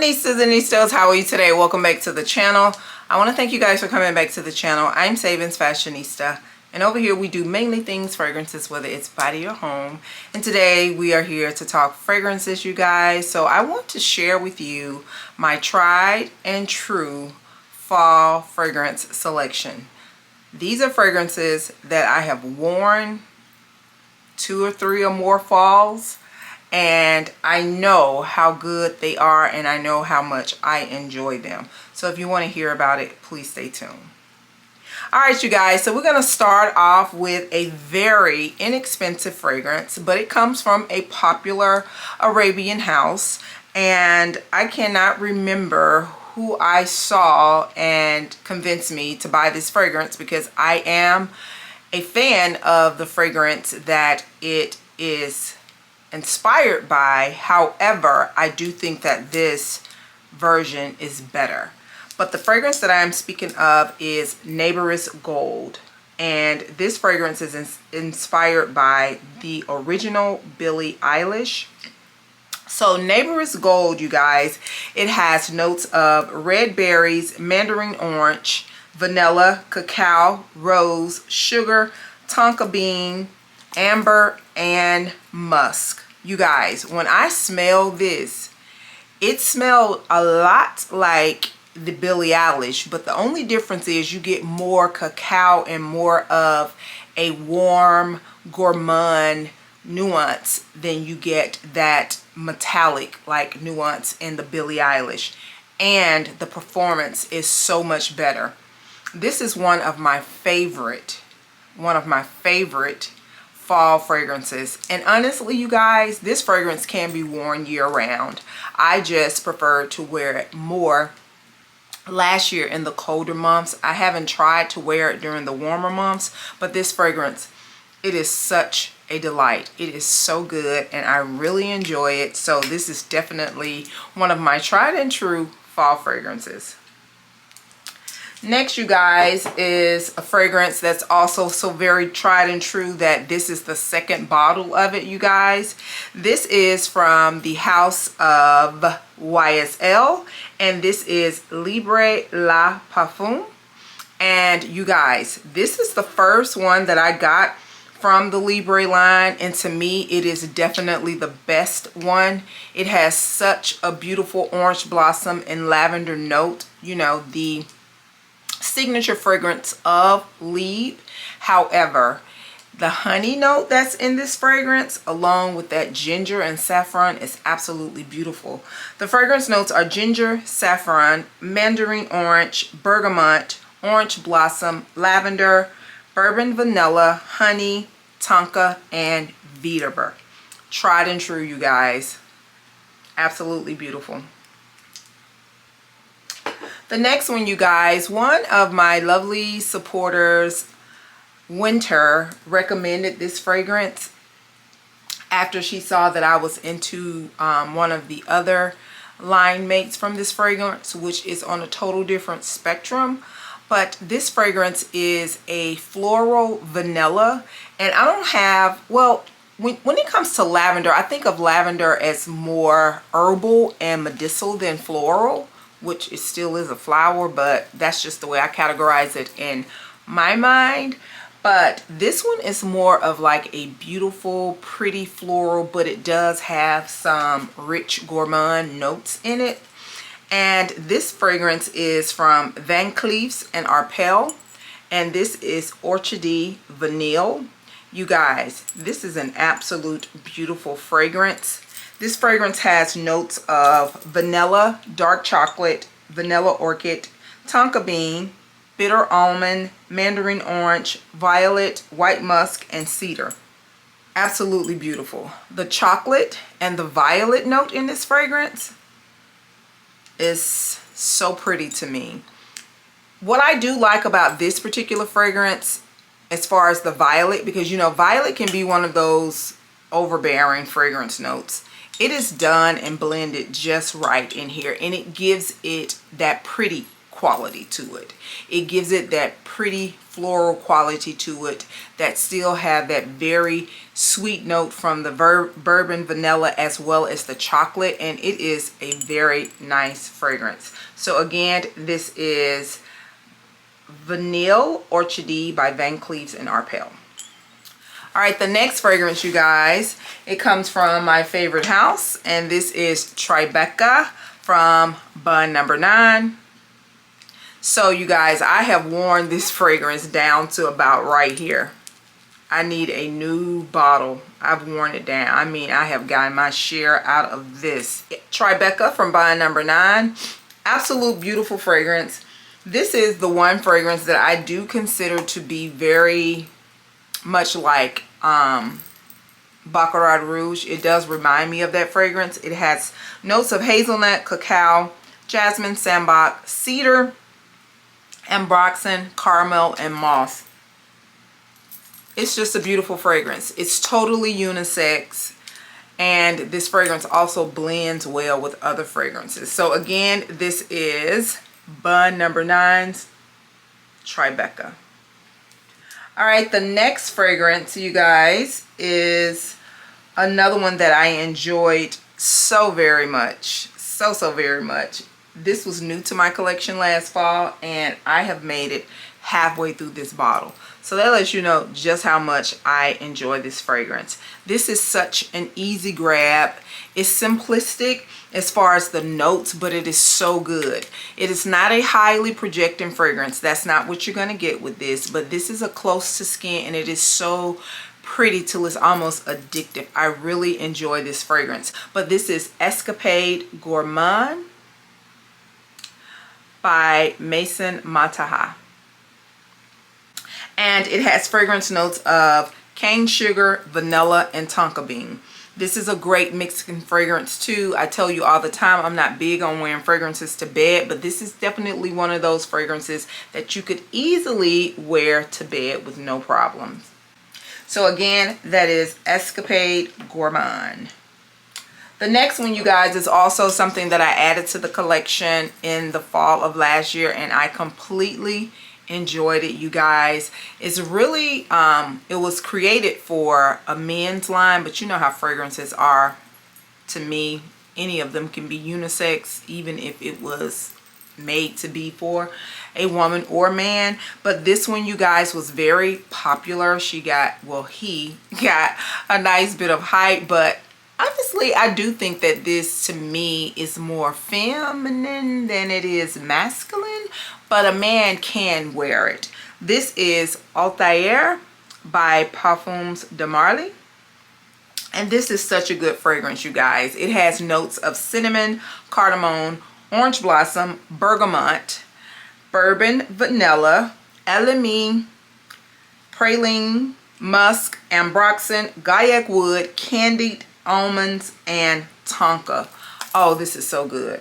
Nistas and Nistas, how are you today? Welcome back to the channel. I want to thank you guys for coming back to the channel. I'm SavingsFashionista, and over here we do mainly things fragrances, whether it's body or home. And today we are here to talk fragrances, you guys. So I want to share with you my tried and true fall fragrance selection. These are fragrances that I have worn 2 or 3 or more falls, and I know how good they are, and I know how much I enjoy them. So if you want to hear about it, please stay tuned. Alright, you guys, so we're going to start off with a very inexpensive fragrance, but it comes from a popular Arabian house, and I cannot remember who I saw and convinced me to buy this fragrance, because I am a fan of the fragrance that it is inspired by. However, I do think that this version is better. But the fragrance that I am speaking of is Neighbours Gold, and this fragrance is inspired by the original Billie Eilish. So Neighbours Gold, you guys, it has notes of red berries, mandarin orange, vanilla, cacao, rose, sugar, tonka bean, amber, and musk. You guys, when I smell this, it smelled a lot like the Billie Eilish, but the only difference is you get more cacao and more of a warm gourmand nuance than you get that metallic like nuance in the Billie Eilish, and the performance is so much better. This is one of my favorite fall fragrances, and honestly, you guys, this fragrance can be worn year-round. I just prefer to wear it more last year in the colder months. I haven't tried to wear it during the warmer months, but this fragrance, it is such a delight. It is so good, and I really enjoy it. So this is definitely one of my tried and true fall fragrances. Next, you guys, is a fragrance that's also so very tried and true that this is the second bottle of it, you guys. This is from the house of YSL, and this is Libre Le Parfum. And you guys, this is the first one that I got from the Libre line, and to me it is definitely the best one. It has such a beautiful orange blossom and lavender note, you know, the signature fragrance of Libre. However, the honey note that's in this fragrance, along with that ginger and saffron, is absolutely beautiful. The fragrance notes are ginger, saffron, mandarin orange, bergamot, orange blossom, lavender, bourbon vanilla, honey, tonka, and vetiver. Tried and true, you guys. Absolutely beautiful. The next one, you guys, one of my lovely supporters, Winter, recommended this fragrance after she saw that I was into one of the other line mates from this fragrance, which is on a total different spectrum. But this fragrance is a floral vanilla, and I don't have, well, when it comes to lavender, I think of lavender as more herbal and medicinal than floral, which it still is a flower, but that's just the way I categorize it in my mind. But this one is more of like a beautiful, pretty floral, but it does have some rich gourmand notes in it. And this fragrance is from Van Cleef Arpels, and this is Orchidee Vanille. You guys, this is an absolute beautiful fragrance. This fragrance has notes of vanilla, dark chocolate, vanilla orchid, tonka bean, bitter almond, mandarin orange, violet, white musk, and cedar. Absolutely beautiful. The chocolate and the violet note in this fragrance is so pretty to me. What I do like about this particular fragrance, as far as the violet, because you know violet can be one of those overbearing fragrance notes, it is done and blended just right in here, and it gives it that pretty quality to it. It gives it that pretty floral quality to it that still have that very sweet note from the bourbon vanilla as well as the chocolate, and it is a very nice fragrance. So again, this is Vanille Orchidee by Van Cleef Arpels. All right, the next fragrance, you guys, it comes from my favorite house, and this is Tribeca from Bun Number 9. So you guys, I have worn this fragrance down to about right here. I need a new bottle. I've worn it down. I mean, I have gotten my share out of this. Tribeca from Bun Number 9. Absolute beautiful fragrance. This is the one fragrance that I do consider to be very much like Baccarat Rouge. It does remind me of that fragrance. It has notes of hazelnut, cacao, jasmine, sambac, cedar, ambroxan, caramel, and moss. It's just a beautiful fragrance. It's totally unisex, and this fragrance also blends well with other fragrances. So again, this is Bun Number 9's Tribeca. All right, the next fragrance, you guys, is another one that I enjoyed so very much. So very much. This was new to my collection last fall, and I have made it halfway through this bottle. So that lets you know just how much I enjoy this fragrance. This is such an easy grab. It's simplistic as far as the notes, but it is so good. It is not a highly projecting fragrance. That's not what you're going to get with this, but this is a close to skin, and it is so pretty till it's almost addictive. I really enjoy this fragrance. But this is Escapade Gourmand by Maison Mataha. And it has fragrance notes of cane sugar, vanilla, and tonka bean. This is a great mixing fragrance too. I tell you all the time, I'm not big on wearing fragrances to bed, but this is definitely one of those fragrances that you could easily wear to bed with no problems. So again, that is Escapade Gourmand. The next one, you guys, is also something that I added to the collection in the fall of last year, and I completely enjoyed it, you guys. It's really it was created for a men's line, but you know how fragrances are. To me, any of them can be unisex, even if it was made to be for a woman or man. But this one, you guys, was very popular. He got a nice bit of hype, but honestly, I do think that this, to me, is more feminine than it is masculine, but a man can wear it. This is Althair by Parfums de Marly. And this is such a good fragrance, you guys. It has notes of cinnamon, cardamom, orange blossom, bergamot, bourbon, vanilla, elemi, praline, musk, ambroxan, gaiac wood, candied almonds, and tonka. Oh, this is so good.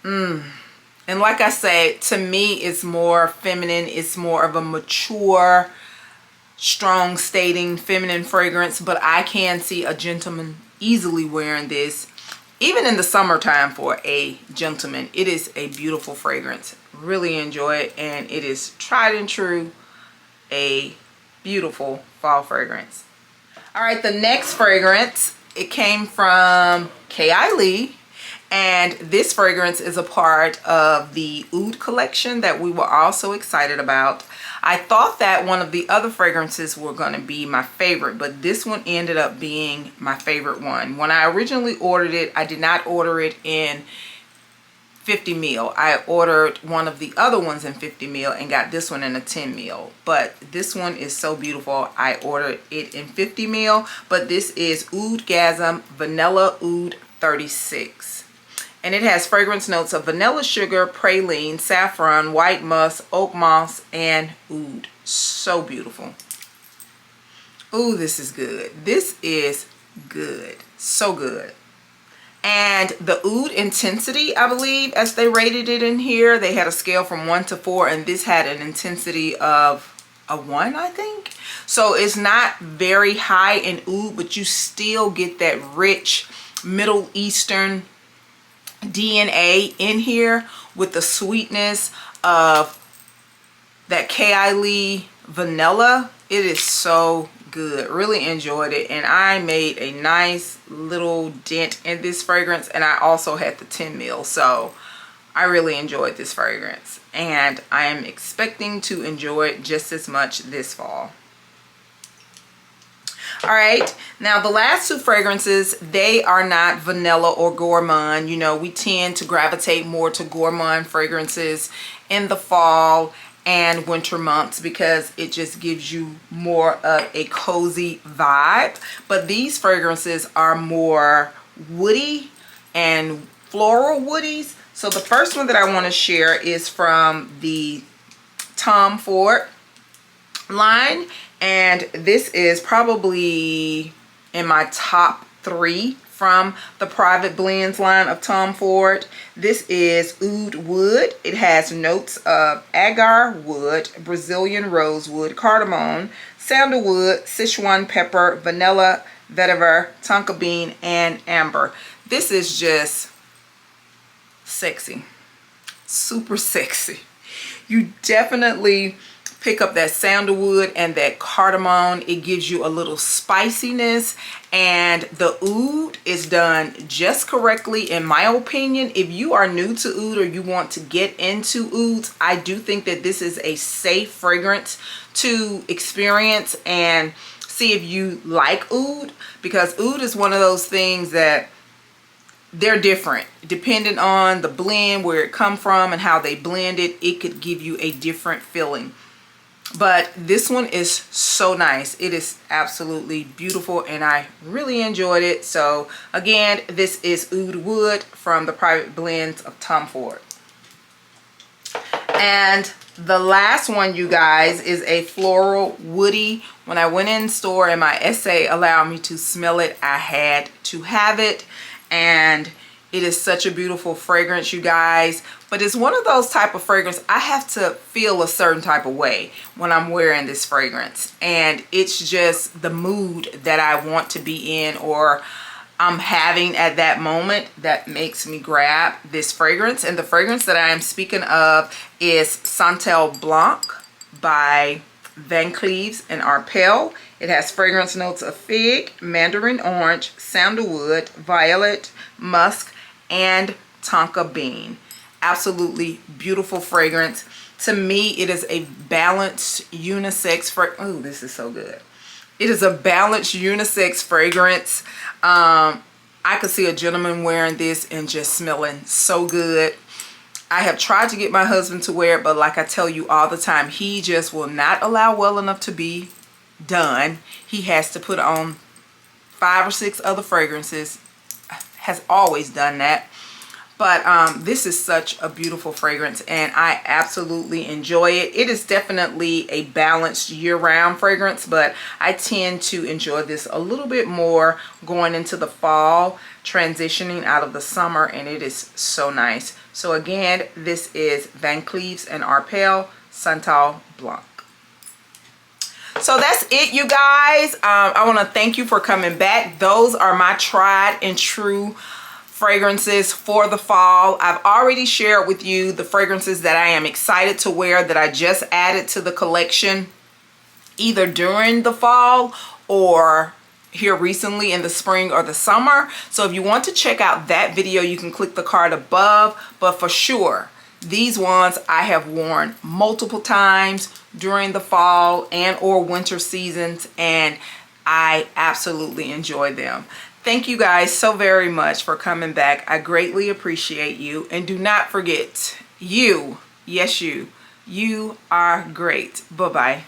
And like I said, to me, it's more feminine. It's more of a mature, strong stating feminine fragrance, but I can see a gentleman easily wearing this, even in the summertime. For a gentleman, it is a beautiful fragrance. Really enjoy it, and it is tried and true a beautiful fall fragrance. All right, the next fragrance, it came from K.I. Lee, and this fragrance is a part of the OUD collection that we were all so excited about. I thought that one of the other fragrances were going to be my favorite, but this one ended up being my favorite one. When I originally ordered it, I did not order it in 50 ml. I ordered one of the other ones in 50 ml and got this one in a 10 ml. But this one is so beautiful. I ordered it in 50 ml, but this is Oudgasm Vanilla Oud 36. And it has fragrance notes of vanilla sugar, praline, saffron, white musk, oak moss, and oud. So beautiful. Ooh, this is good. This is good. So good. And the oud intensity, I believe, as they rated it in here, they had a scale from 1 to 4, and this had an intensity of a 1, I think. So it's not very high in oud, but you still get that rich Middle Eastern DNA in here with the sweetness of that K.I. vanilla. It is so good. Really enjoyed it, and I made a nice little dent in this fragrance, and I also had the 10 mil, so I really enjoyed this fragrance, and I am expecting to enjoy it just as much this fall. All right, now the last two fragrances, they are not vanilla or gourmand. You know, we tend to gravitate more to gourmand fragrances in the fall and winter months because it just gives you more of a cozy vibe. But these fragrances are more woody and floral woodies. So the first one that I want to share is from the Tom Ford line, and this is probably in my top 3 from the private blends line of Tom Ford. This is OUD Wood. It has notes of agar wood, Brazilian rosewood, cardamom, sandalwood, Sichuan pepper, vanilla, vetiver, tonka bean, and amber. This is just sexy, super sexy. You definitely pick up that sandalwood and that cardamom. It gives you a little spiciness, and the oud is done just correctly in my opinion. If you are new to oud or you want to get into ouds, I do think that this is a safe fragrance to experience and see if you like oud, because oud is one of those things that they're different depending on the blend, where it come from and how they blend it. It could give you a different feeling. But this one is so nice. It is absolutely beautiful, and I really enjoyed it. So again, this is OUD Wood from the private blends of Tom Ford. And the last one, you guys, is a Floral Woody. When I went in store and my essay allowed me to smell it, I had to have it. And it is such a beautiful fragrance, you guys. But it's one of those type of fragrance I have to feel a certain type of way when I'm wearing this fragrance, and it's just the mood that I want to be in or I'm having at that moment that makes me grab this fragrance. And the fragrance that I am speaking of is Santal Blanc by Van Cleef Arpels. It has fragrance notes of fig, mandarin orange, sandalwood, violet, musk, and tonka bean. Absolutely beautiful fragrance. To me, it is a balanced unisex fragrance. Oh, this is so good. It is a balanced unisex fragrance. I could see a gentleman wearing this and just smelling so good. I have tried to get my husband to wear it, but like I tell you all the time, he just will not allow well enough to be done. He has to put on 5 or 6 other fragrances. Has always done that. But this is such a beautiful fragrance, and I absolutely enjoy it. It is definitely a balanced year-round fragrance, but I tend to enjoy this a little bit more going into the fall, transitioning out of the summer, and it is so nice. So again, this is Van Cleef Arpels Santal Blanc. So that's it, you guys. I want to thank you for coming back. Those are my tried and true fragrances for the fall. I've already shared with you the fragrances that I am excited to wear that I just added to the collection either during the fall or here recently in the spring or the summer. So if you want to check out that video, you can click the card above. But for sure, these ones I have worn multiple times during the fall and or winter seasons, and I absolutely enjoy them. Thank you guys so very much for coming back. I greatly appreciate you. And do not forget, you, yes you are great. Bye-bye.